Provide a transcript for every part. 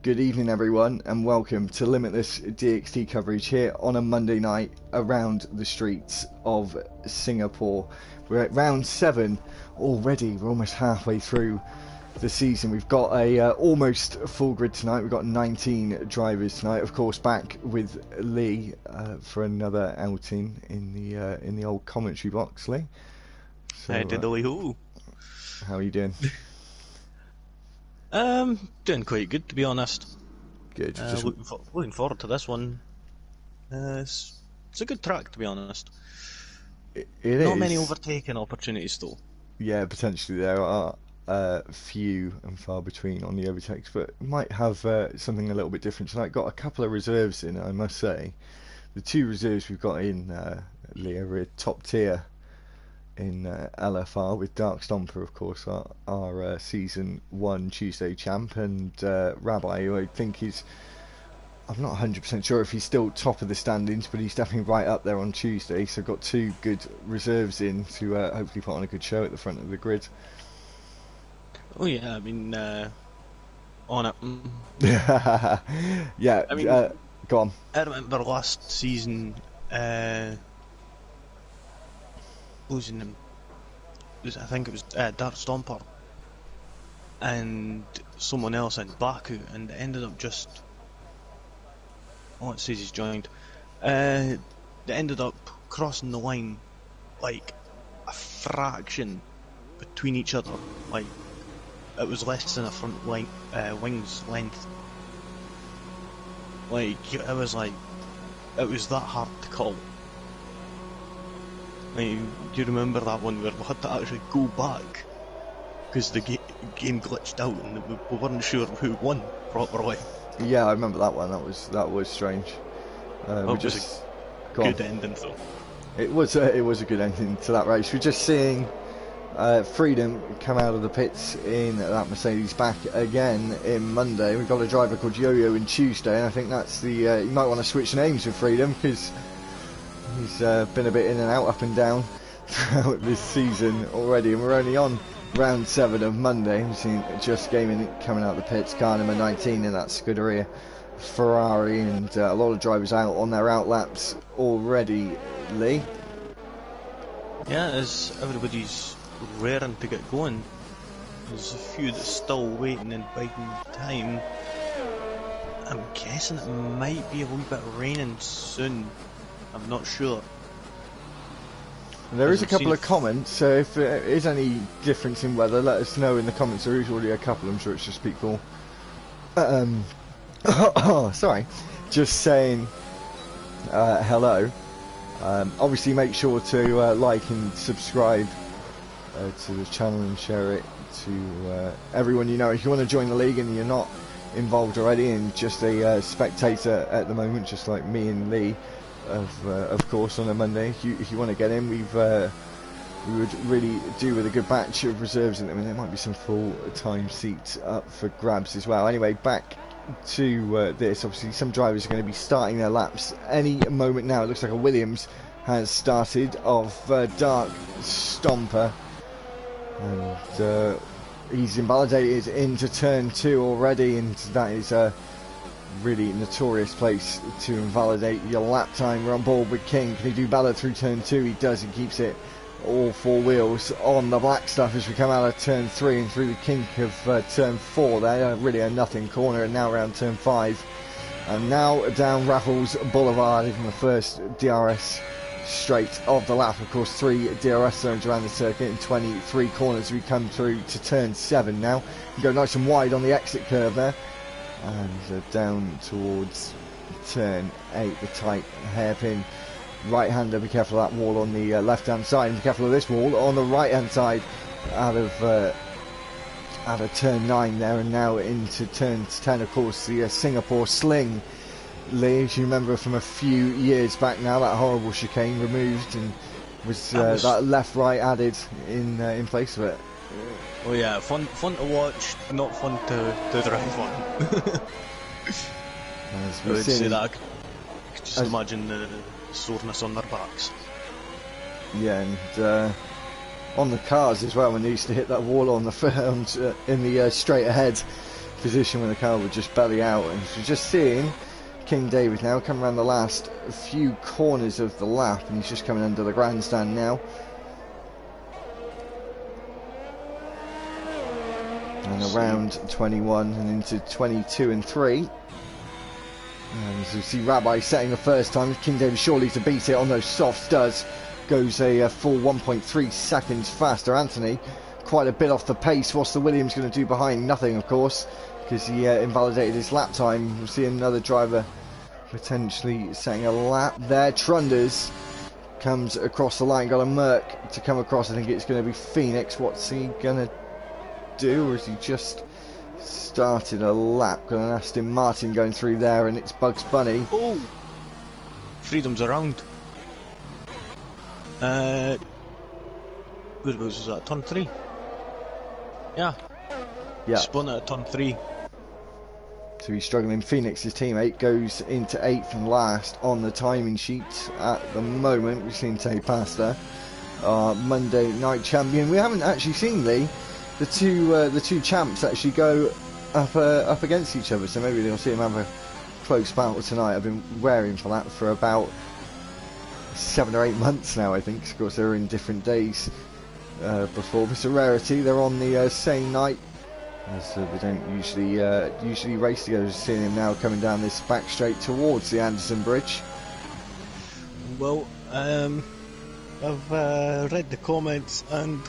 Good evening everyone and welcome to Limitless DxT coverage here on a Monday night around the streets of Singapore. We're at round 7 already, we're almost halfway through the season. We've got a almost full grid tonight. We've got 19 drivers tonight, of course back with Lee for another outing in the old commentary box. Lee, so, how are you doing? Doing quite good, to be honest. Good. Looking forward to this one. It's a good track, to be honest. It is. Not many overtaking opportunities, though. Yeah, potentially there are few and far between on the overtakes, but might have something a little bit different tonight. Got a couple of reserves in, I must say. The two reserves we've got in, Leah, are top tier in LFR, with Dark Stomper, of course, our Season 1 Tuesday champ, and Rabbi, who I think is, I'm not 100% sure if he's still top of the standings, but he's definitely right up there on Tuesday. So I've got two good reserves in to hopefully put on a good show at the front of the grid. Oh yeah, I mean, on it. Yeah, I mean, go on. I remember last season, losing them. I think it was Dark Stomper and someone else in Baku, and it ended up just. Oh, it says he's joined. They ended up crossing the line like a fraction between each other. Like it was less than a front line, wing's length. Like it was that hard to call. Like, do you remember that one where we had to actually go back because the game glitched out and we weren't sure who won properly? Yeah, I remember that one. That was strange. That was a good ending, though. It was a good ending to that race. We're just seeing Freedom come out of the pits in that Mercedes back again in Monday. We've got a driver called Yo-Yo in Tuesday, and I think that's the you might want to switch names with Freedom because he's been a bit in and out, up and down throughout this season already, and we're only on round 7 of Monday. We've seen Just Gaming coming out of the pits, car number 19 in that Scuderia Ferrari, and a lot of drivers out on their out laps already, Lee. Yeah, as everybody's raring to get going, there's a few that's still waiting and biding time. I'm guessing it might be a wee bit raining soon. I'm not sure. There is a couple of comments, so if there is any difference in weather, let us know in the comments. There is already a couple, I'm sure it's just people. Sorry, just saying hello. Obviously, make sure to like and subscribe to the channel and share it to everyone you know. If you want to join the league and you're not involved already and just a spectator at the moment, just like me and Lee, of course, on a Monday, if you want to get in, we would really do with a good batch of reserves in them, and there might be some full-time seats up for grabs as well. Anyway, back to this. Obviously, some drivers are going to be starting their laps any moment now. It looks like a Williams has started of Dark Stomper, and he's invalidated into turn 2 already, and that is a really notorious place to invalidate your lap time. We're on board with King. Can he do better through turn 2? He does. He keeps it all 4 wheels on the black stuff as we come out of turn 3 and through the kink of turn 4 there. Really a nothing corner, and now around turn 5. And now down Raffles Boulevard in the first DRS straight of the lap. Of course, 3 DRS zones around the circuit and 23 corners. We come through to turn 7 now. We go nice and wide on the exit curve there. And down towards turn 8, the tight hairpin right-hander. Be careful of that wall on the left-hand side, and be careful of this wall on the right-hand side out of turn 9 there, and now into turn 10. Of course, the Singapore Sling, Lee, as you remember from a few years back now, that horrible chicane removed, and was that left-right added in place of it. Oh yeah, fun to watch, not fun to drive on. I would say that. I could just imagine the soreness on their backs. Yeah, and on the cars as well, when they used to hit that wall on the in the straight ahead position when the car would just belly out. And we're just seeing King David now come around the last few corners of the lap, and he's just coming under the grandstand now. And around 21 and into 22 and 3. And as we see Rabbi setting the first time, King David surely to beat it on those softs does. Goes a full 1.3 seconds faster. Anthony quite a bit off the pace. What's the Williams going to do behind? Nothing, of course, because he invalidated his lap time. We'll see another driver potentially setting a lap there. Trunders comes across the line. Got a Merc to come across. I think it's going to be Phoenix. What's he going to do, or has he just started a lap? Got an Aston Martin going through there, and it's Bugs Bunny. Oh, freedom's around. Where was that? Turn 3. Yeah. Spun at turn 3. So he's struggling. Phoenix, his teammate, goes into 8th and last on the timing sheet at the moment. We've seen Tay Pasta, our Monday night champion. We haven't actually seen, Lee, the two champs actually go up against each other, so maybe they'll see him have a close battle tonight. I've been raring for that for about 7 or 8 months now, I think. Of course, they're in different days before. Mr. Rarity, they're on the same night, as they don't usually race together. Just seeing him now coming down this back straight towards the Anderson Bridge. Well, I've read the comments, and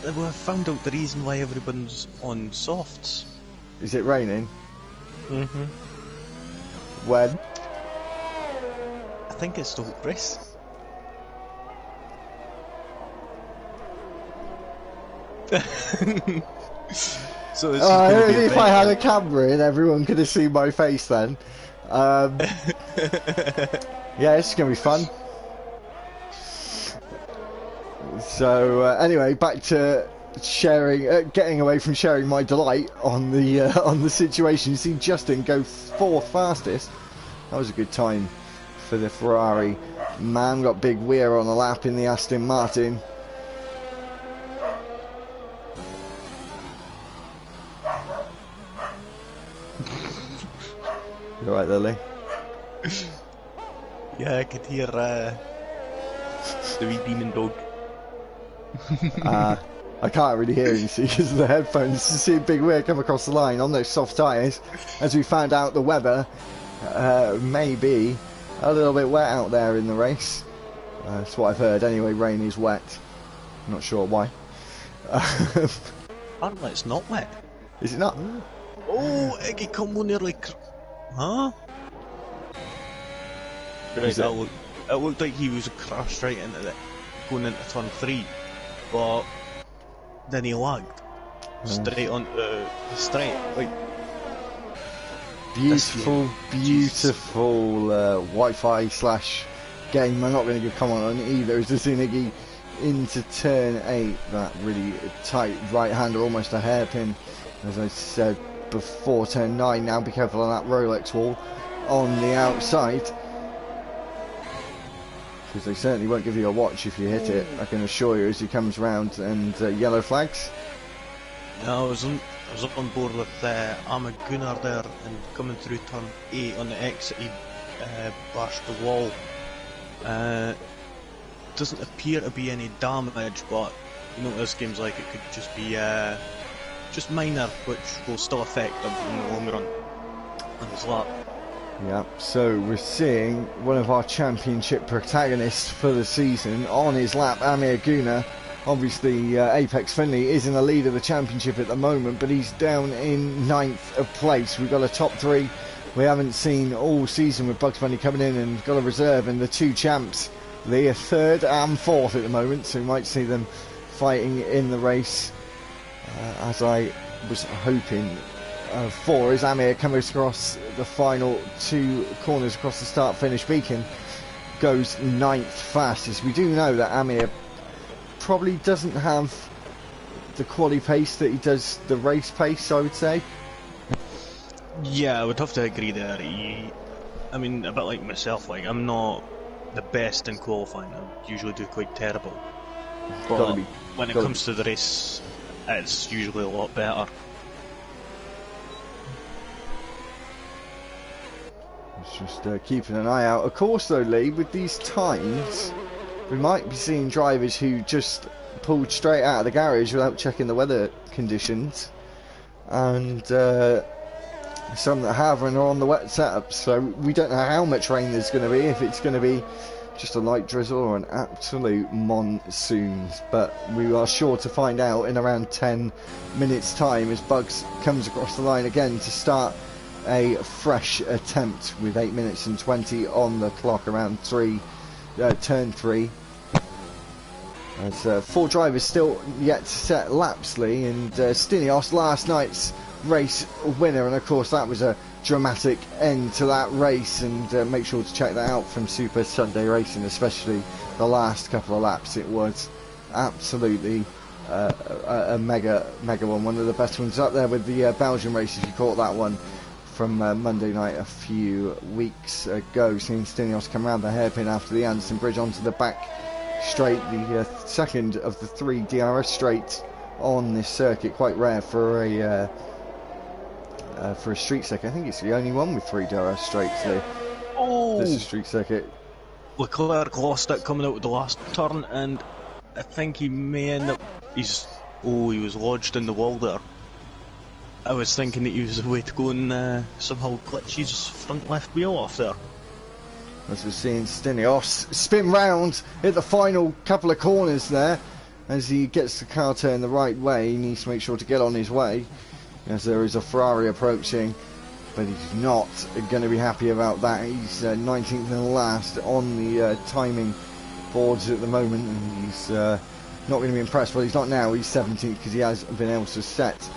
I found out the reason why everyone's on softs. Is it raining? Mm-hmm. When? I think it's the whole race. So only if I had a camera in, everyone could have seen my face then. Yeah, it's going to be fun. So anyway, back to sharing, getting away from sharing my delight on the situation. You see Justin go 4th fastest. That was a good time for the Ferrari man. Got big Weir on the lap in the Aston Martin. You alright there, Lee? Yeah, I could hear the wee demon dog. I can't really hear you, see, because of the headphones. To see Big Weir come across the line on those soft tyres, as we found out the weather may be a little bit wet out there in the race. That's what I've heard. Anyway, rain is wet. I'm not sure why. Apparently it's not wet. Is it not? Oh, Iggy come on nearly... Huh? Right, it looked like he was crashed right into it, going into turn 3, but then he lagged straight onto the straight. Like, beautiful Wi-Fi / game. I'm not going to give comment on it either. It's just Iggy into turn 8, that really tight right hander, almost a hairpin, as I said before. Turn 9 now, be careful on that Rolex wall on the outside, because they certainly won't give you a watch if you hit it, I can assure you, as he comes round. And yellow flags. No, I was on board with Amagunar there, and coming through turn 8 on the exit he bashed the wall. Doesn't appear to be any damage, but you know what this game's like, it could just be just minor, which will still affect him in the long run on his lap. Yeah, so we're seeing one of our championship protagonists for the season on his lap, Amir Guna. Obviously, Apex Finley is in the lead of the championship at the moment, but he's down in 9th of place. We've got a top 3 we haven't seen all season, with Bugs Bunny coming in and got a reserve, and the 2 champs, they are 3rd and 4th at the moment, so we might see them fighting in the race, as I was hoping for, as Amir comes across the final 2 corners across the start-finish beacon, goes 9th fastest. We do know that Amir probably doesn't have the quali pace that he does the race pace, I would say. Yeah, I would have to agree there. I mean, a bit like myself, like, I'm not the best in qualifying. I usually do quite terrible. But when it comes to the race, it's usually a lot better. It's just keeping an eye out. Of course, though, Lee, with these times, we might be seeing drivers who just pulled straight out of the garage without checking the weather conditions, and some that have and are on the wet setup. So we don't know how much rain there's going to be, if it's going to be just a light drizzle or an absolute monsoon. But we are sure to find out in around 10 minutes time as Bugs comes across the line again to start a fresh attempt with 8 minutes and 20 on the clock around turn 3. As 4 drivers still yet to set laps, Lee, and Stinios, last night's race winner, and of course that was a dramatic end to that race, and make sure to check that out from Super Sunday Racing, especially the last couple of laps. It was absolutely a mega one of the best ones, up there with the Belgian race, if you caught that one from Monday night a few weeks ago. Seeing Stinios come around the hairpin after the Anderson Bridge onto the back straight, the second of the 3 DRS straights on this circuit. Quite rare for a street circuit. I think it's the only one with 3 DRS straights there. Oh! This is a street circuit. Leclerc lost it coming out of the last turn, and I think he may end up... he was lodged in the wall there. I was thinking that he was the way to go and somehow glitch his front left wheel off there. As we're seeing Stinios spin round at the final couple of corners there. As he gets the car turned the right way, he needs to make sure to get on his way, as there is a Ferrari approaching, but he's not going to be happy about that. He's 19th and last on the timing boards at the moment, and he's not going to be impressed. Well, he's not now, he's 17th because he has been able to set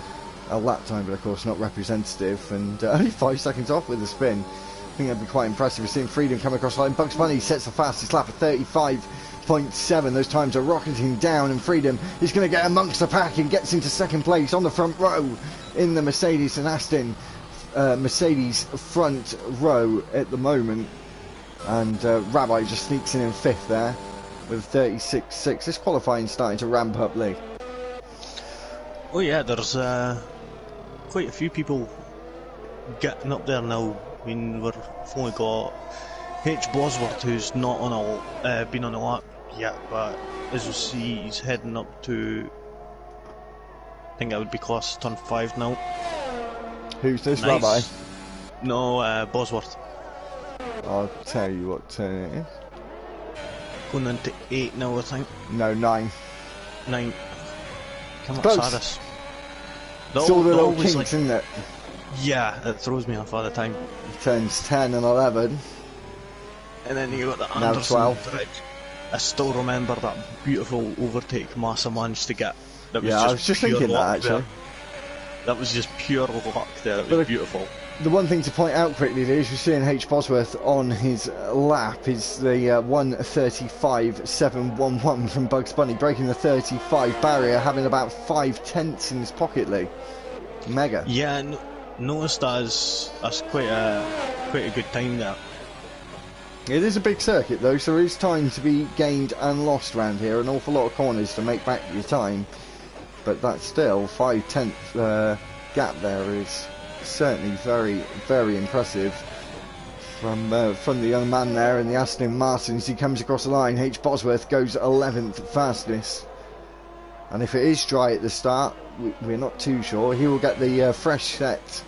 a lap time, but of course not representative, and only 5 seconds off with the spin. I think that'd be quite impressive. We're seeing Freedom come across the line. Bugs Bunny sets the fastest lap at 35.7. Those times are rocketing down, and Freedom is going to get amongst the pack and gets into second place on the front row in the Mercedes and Aston Mercedes front row at the moment. And Rabbi just sneaks in 5th there with 36.6. This qualifying starting to ramp up, Lee. Oh yeah, there's quite a few people getting up there now. I mean, we've only got H. Bosworth, who's not on been on a lap yet, but as you see, he's heading up to, I think that would be class turn 5 now. Who's this, nice. Rabbi? No, Bosworth. I'll tell you what turn it is. Going into 8 now, I think. No, 9. 9. Come on, Close. Sadis. It's all the little kinks, isn't it? Yeah, it throws me off all the time. Turns 10 and 11. And then you got the Now Anderson 12. Bridge. I still remember that beautiful overtake Massa managed to get. That was Yeah, just I was just pure thinking that, luck actually. there. That was just pure luck there, it But was beautiful. The one thing to point out quickly is we're seeing H. Bosworth on his lap is the 1:35.711 from Bugs Bunny, breaking the 35 barrier, having about 5/10 in his pocket, Lee. Mega. Yeah, noticed that as quite a good time there. It is a big circuit though, so there is time to be gained and lost around here. An awful lot of corners to make back your time, but that's still 5/10 gap there is certainly very, very impressive from the young man there in the Aston Martin as he comes across the line. H. Bosworth goes 11th fastest, and if it is dry at the start, we're not too sure. He will get the fresh set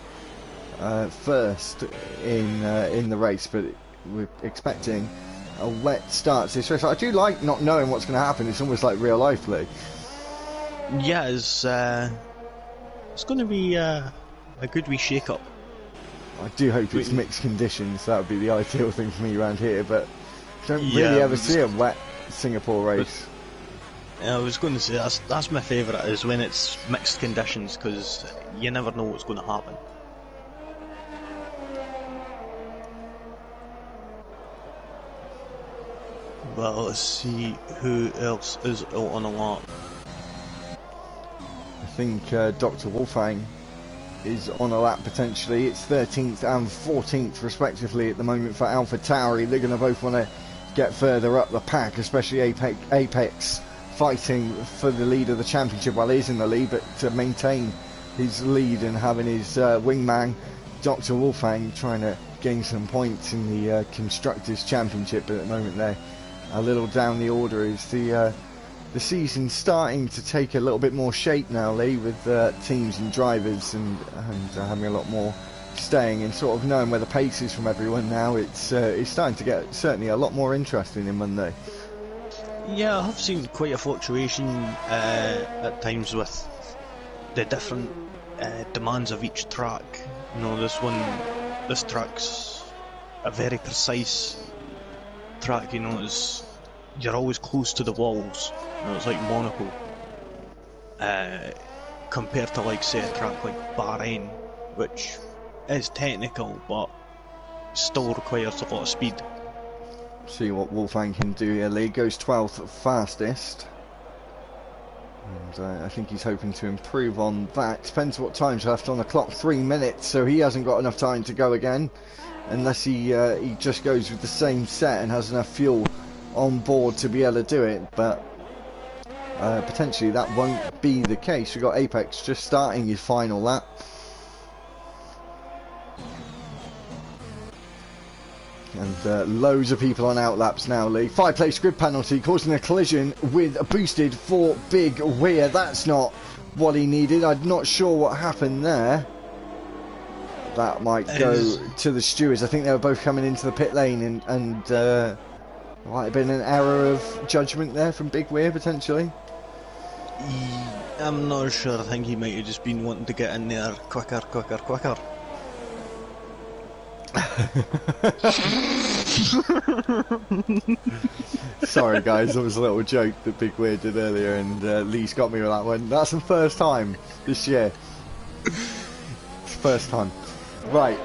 first in the race, but we're expecting a wet start to this race. I do like not knowing what's going to happen. It's almost like real life, Lee. Yeah, it's going to be a good wee shake-up. I do hope it's mixed conditions. That would be the ideal thing for me around here, but I don't really ever see a wet Singapore race. I was going to say that's my favourite, is when it's mixed conditions, because you never know what's going to happen. Well, let's see who else is out on a lap. I think Dr. Wolfgang is on a lap potentially. It's 13th and 14th respectively at the moment for Alpha Tauri. They're going to both want to get further up the pack, especially Apex fighting for the lead of the championship. Well, he is in the lead, but to maintain his lead and having his wingman, Dr. Wolfgang, trying to gain some points in the Constructors' Championship. But at the moment they're a little down the order. Is the season starting to take a little bit more shape now, Lee, with teams and drivers and having a lot more staying and sort of knowing where the pace is from everyone now. It's starting to get certainly a lot more interesting in Monday. Yeah, I have seen quite a fluctuation at times with the different demands of each track. You know, this track's a very precise track. You know, you're always close to the walls. You know, it's like Monaco. Compared to, like, say, a track like Bahrain, which is technical but still requires a lot of speed. See what Wolfgang can do here. Lee goes 12th fastest, and I think he's hoping to improve on that. Depends what time's left on the clock. 3 minutes, so he hasn't got enough time to go again, unless he just goes with the same set and has enough fuel on board to be able to do it. But potentially that won't be the case. We've got Apex just starting his final lap. And loads of people on outlaps now, Lee. 5-place grid penalty causing a collision with a boosted for Big Weir. That's not what he needed. I'm not sure what happened there. That might go to the stewards. I think they were both coming into the pit lane, and might have been an error of judgment there from Big Weir, potentially. I'm not sure. I think he might have just been wanting to get in there quicker. Sorry guys, that was a little joke that Big Weir did earlier, and Lee's got me with that one. That's the first time this year. It's the first time. Right,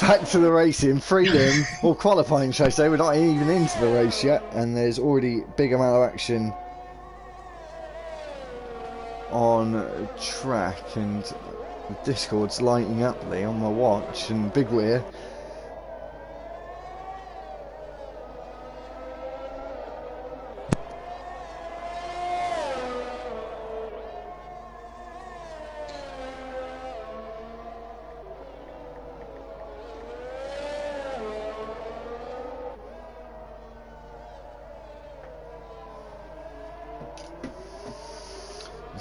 back to the racing. Freedom, or qualifying should I say. We're not even into the race yet, and there's already big amount of action on track, and the Discord's lighting up, Lee, on my watch, and Big Weir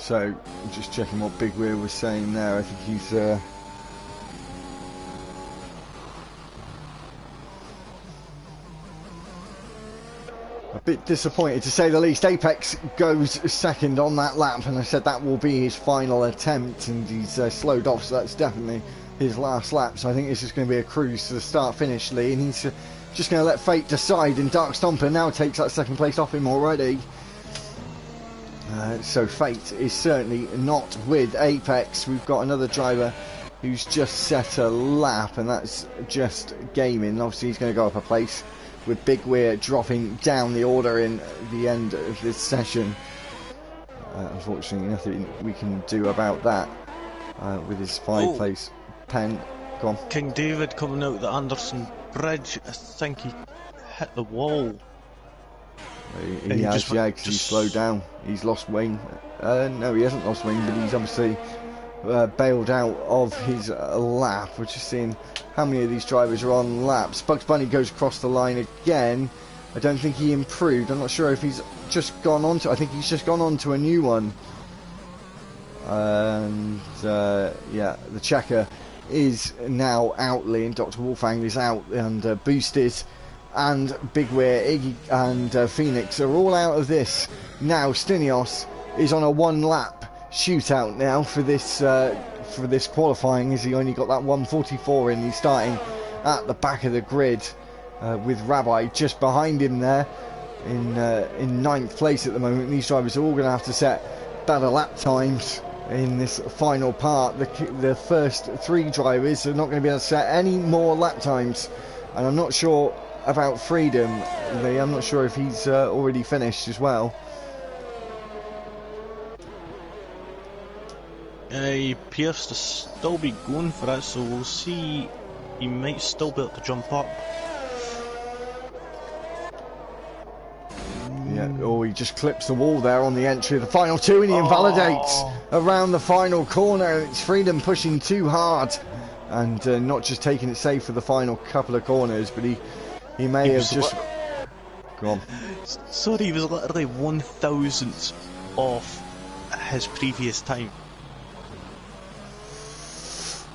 So, just checking what Big Weir was saying there. I think he's a bit disappointed, to say the least. Apex goes second on that lap, and I said that will be his final attempt, and he's slowed off, so that's definitely his last lap. So I think this is going to be a cruise to the start-finish, Lee, and he's just going to let fate decide, and Dark Stomper now takes that second place off him already. So fate is certainly not with Apex. We've got another driver who's just set a lap, and that's just gaming. Obviously he's going to go up a place, with Big Weir dropping down the order in the end of this session. Unfortunately nothing we can do about that with his 5-place pen. Go on. King David coming out the Anderson Bridge. I think he hit the wall. He has, yeah, because he's slowed down. He's lost wing. No, he hasn't lost wing, but he's obviously bailed out of his lap. We're just seeing how many of these drivers are on laps. Bugs Bunny goes across the line again. I don't think he improved. I'm not sure if he's just gone on to... I think he's just gone on to a new one. And, yeah, the checker is now out, Lee, and Dr. Wolfgang is out, and Boosted and Big Weir, Iggy and Phoenix are all out of this. Now Stinios is on a 1-lap shootout now for this qualifying, as he only got that 1:44 in. He's starting at the back of the grid with Rabbi just behind him there in 9th place at the moment. These drivers are all going to have to set better lap times in this final part. The first 3 drivers are not going to be able to set any more lap times, and I'm not sure about Freedom. I'm not sure if he's already finished as well. He appears to still be going for it, so we'll see. He might still be able to jump up. Yeah, oh, he just clips the wall there on the entry of the final two, and he invalidates around the final corner. It's Freedom pushing too hard, and not just taking it safe for the final couple of corners, but he may have just... Go on. Sorry, he was literally 1,000th off his previous time.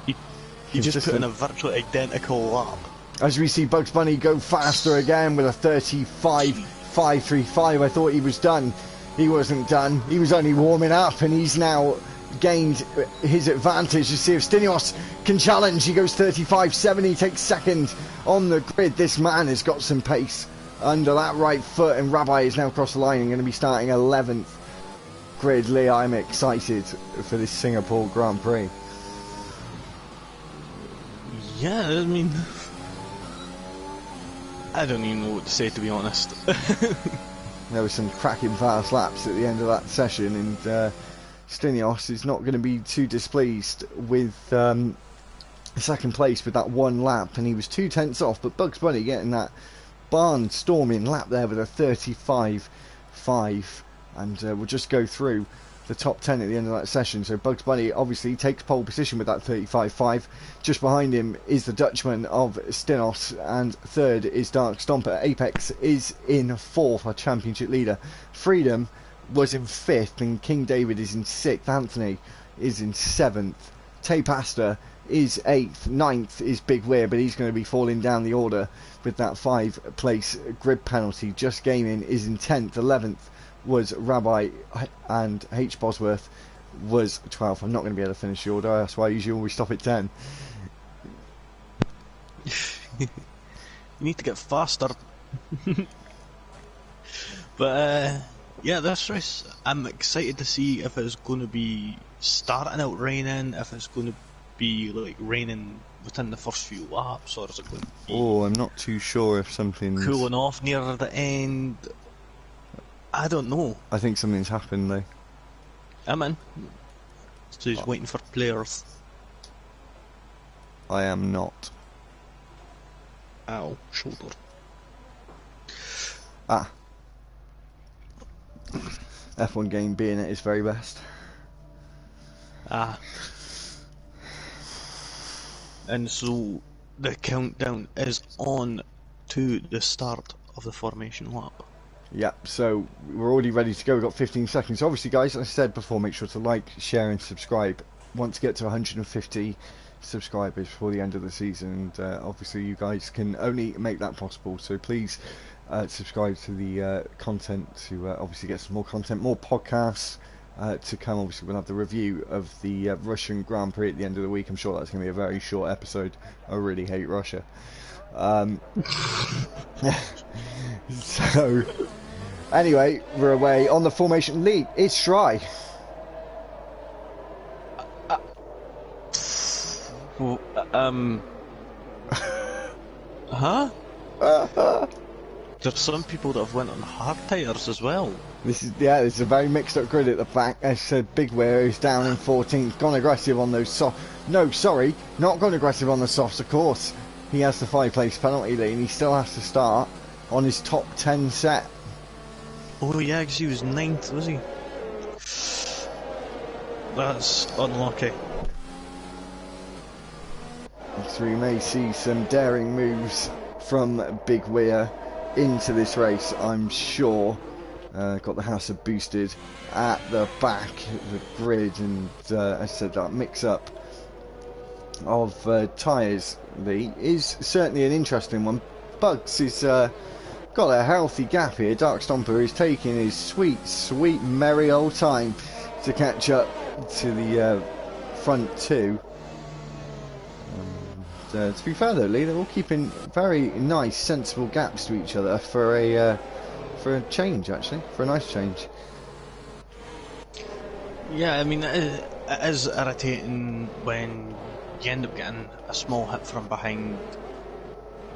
He just put in a virtually identical lap. As we see Bugs Bunny go faster again with a 35.535. I thought he was done. He wasn't done. He was only warming up, and he's now gained his advantage. You see if Stinios can challenge. He goes 35.7. He takes second on the grid. This man has got some pace under that right foot, and Rabbi is now across the line and going to be starting 11th grid. Lee, I'm excited for this Singapore Grand Prix. Yeah, I mean, I don't even know what to say, to be honest. There were some cracking fast laps at the end of that session, and Stinios is not going to be too displeased with second place with that one lap, and he was 2/10 off, but Bugs Bunny getting that barnstorming lap there with a 35.5, and we'll just go through the top 10 at the end of that session. So Bugs Bunny obviously takes pole position with that 35.5. Just behind him is the Dutchman of Stinos, and third is Dark Stomper. Apex is in fourth, our championship leader. Freedom was in fifth, and King David is in sixth. Anthony is in seventh. Tapasta is eighth. Ninth is Big Weir, but he's going to be falling down the order with that 5-place grid penalty. Just Gaming is in 10th. 11th was Rabbi, and H. Bosworth was 12th. I'm not going to be able to finish the order, that's why I usually always stop at 10. You need to get faster. But yeah, this race, I'm excited to see if it's going to be starting out raining, if it's going to be like raining within the first few laps, or is it going to be I'm not too sure if something's cooling off near the end. I don't know. I think something's happened though. I'm in. So he's waiting for players. I am not. Ow, shoulder. Ah. F1 game being at its very best. Ah. And so the countdown is on to the start of the formation lap. Yep, so we're already ready to go. We've got 15 seconds. Obviously, guys, as I said before, make sure to like, share and subscribe. Want to get to 150 subscribers before the end of the season, and obviously you guys can only make that possible, so please subscribe to the content to obviously get some more content, more podcasts to come. Obviously we'll have the review of the Russian Grand Prix at the end of the week. I'm sure that's going to be a very short episode. I really hate Russia. So anyway, we're away on the formation lead. It's Shry. Huh? There's some people that have went on hard tyres as well. This is a very mixed up grid at the back. As I said, Big Weir is down in 14th, gone aggressive on those soft. No, sorry, not gone aggressive on the softs, of course. He has the 5-place penalty lead, and he still has to start on his top 10 set. Oh yeah, because he was 9th, was he? That's unlucky. So we may see some daring moves from Big Weir into this race, I'm sure. Got the house of boosted at the back of the grid, and as I said, that mix-up of tyres, Lee, is certainly an interesting one. Bugs is got a healthy gap here. Dark Stomper is taking his sweet, sweet, merry old time to catch up to the front two. To be fair though, Lee, they're all keeping very nice, sensible gaps to each other for a change, actually, for a nice change. Yeah, I mean, it is irritating when you end up getting a small hit from behind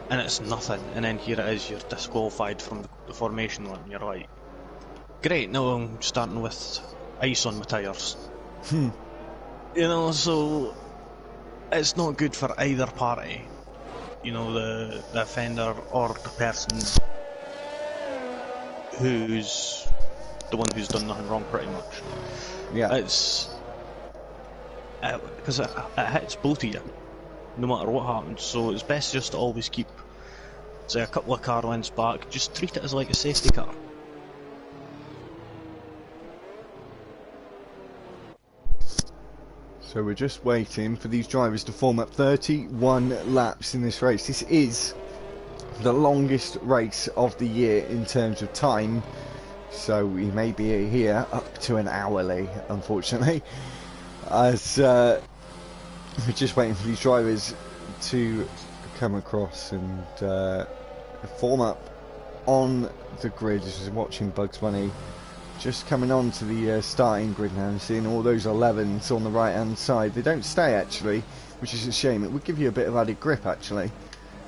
and it's nothing, and then here it is, you're disqualified from the formation line, and you're like, great, now I'm starting with ice on my tyres. You know, so it's not good for either party, you know, the offender or the person who's the one who's done nothing wrong, pretty much. Yeah. It's because it hits both of you, no matter what happens. So it's best just to always keep, say, a couple of car lengths back. Just treat it as like a safety car. So we're just waiting for these drivers to form up. 31 laps in this race. This is the longest race of the year in terms of time. So we may be here up to an hourly, unfortunately. As we're just waiting for these drivers to come across and form up on the grid. As we're watching Bugs Bunny just coming on to the starting grid now and seeing all those 11s on the right hand side. They don't stay actually, which is a shame. It would give you a bit of added grip actually,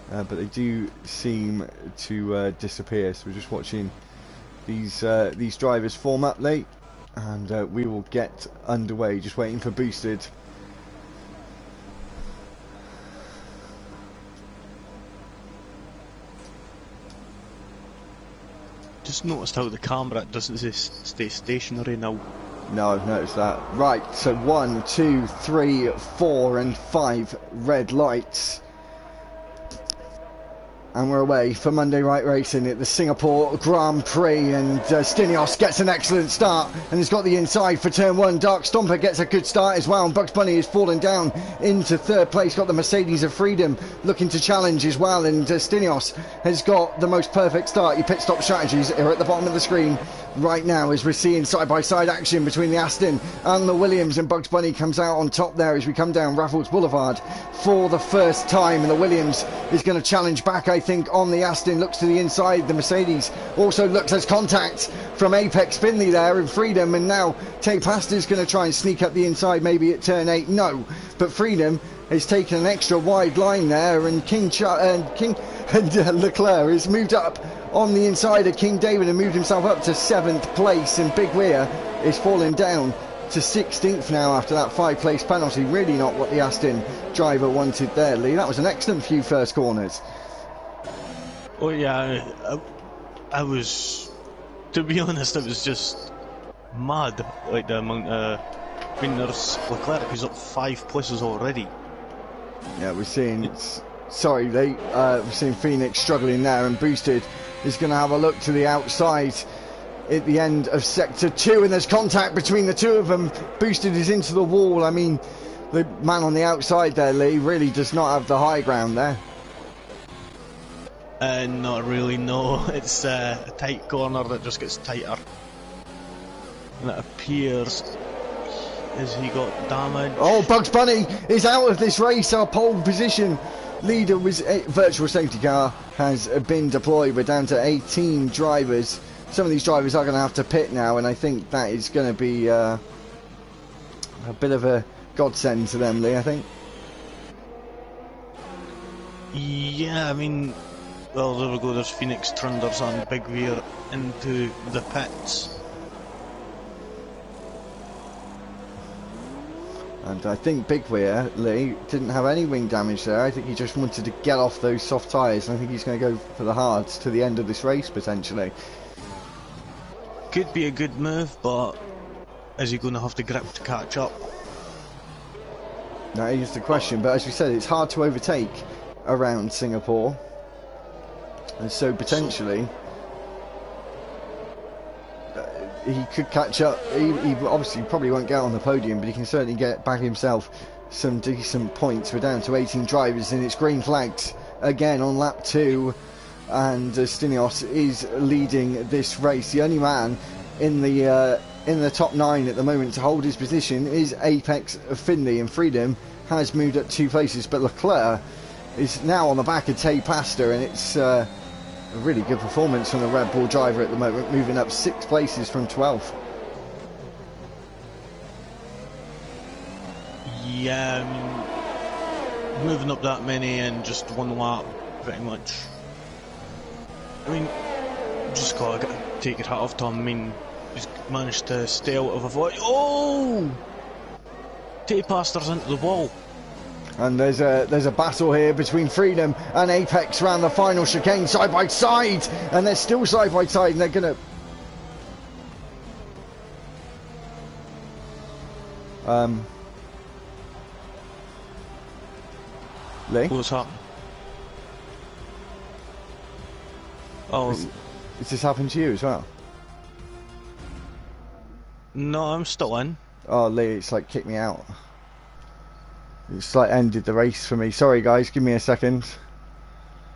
but they do seem to disappear. So we're just watching these drivers form up late, and we will get underway. Just waiting for boosted. Just noticed how the camera doesn't stay stationary now. No, I've noticed that. Right, so 1, 2, 3, 4 and 5 red lights. And we're away for Monday Night Racing at the Singapore Grand Prix, and Stinios gets an excellent start and has got the inside for turn 1. Dark Stomper gets a good start as well, and Bugs Bunny is falling down into third place. Got the Mercedes of Freedom looking to challenge as well, and Stinios has got the most perfect start. Your pit stop strategies are at the bottom of the screen right now as we're seeing side-by-side action between the Aston and the Williams, and Bugs Bunny comes out on top there as we come down Raffles Boulevard for the first time, and the Williams is going to challenge back, I think, on the Aston. Looks to the inside. The Mercedes also looks as contact from Apex Finley there in Freedom, and now Tay Pasta's going to try and sneak up the inside maybe at turn 8. No, but Freedom has taken an extra wide line there, and Leclerc has moved up on the inside of King David and moved himself up to 7th place, and Big Weir is falling down to 16th now after that 5-place penalty. Really not what the Aston driver wanted there, Lee. That was an excellent few first corners. Oh yeah, I was, to be honest, I was just mad, like the amount I mean, there's Leclerc who's up 5 places already. Yeah, we're seeing, sorry Lee, we're seeing Phoenix struggling there, and Boosted is going to have a look to the outside at the end of sector 2, and there's contact between the two of them. Boosted is into the wall. I mean, the man on the outside there, Lee, really does not have the high ground there. Not really, no. It's a tight corner that just gets tighter. And it appears, has he got damage? Oh, Bugs Bunny is out of this race. Our pole position leader was a virtual safety car has been deployed. We're down to 18 drivers. Some of these drivers are going to have to pit now, and I think that is going to be a bit of a godsend to them, Lee, I think. Yeah, I mean, well, there we go, there's Phoenix, Trunders and Big Weir into the pits. And I think Big Weir, Lee, didn't have any wing damage there. I think he just wanted to get off those soft tyres, and I think he's going to go for the hards to the end of this race, potentially. Could be a good move, but is he going to have the grip to catch up? That is the question, but as we said, it's hard to overtake around Singapore. And so potentially he could catch up. He obviously probably won't get on the podium, but he can certainly get back himself some decent points. We're down to 18 drivers, and it's green flags again on lap 2, and Stinios is leading this race. The only man in the top 9 at the moment to hold his position is Apex Finley, and Freedom has moved up 2 places, but Leclerc is now on the back of Tay Pasta, and it's a really good performance from the Red Bull driver at the moment, moving up 6 places from 12th. Yeah, I mean, moving up that many in just 1 lap, pretty much. I mean, just gotta take your hat off to him. I mean, he's managed to stay out of a void. Oh! Tay Pasta's into the wall. And there's a battle here between Freedom and Apex around the final chicane, side by side, and they're still side by side, and they're gonna. Lee? What's happening? Oh, Has this happened to you as well? no, I'm still in. Oh, Lee, it's like kicked me out. It's like ended the race for me. Sorry guys, give me a second.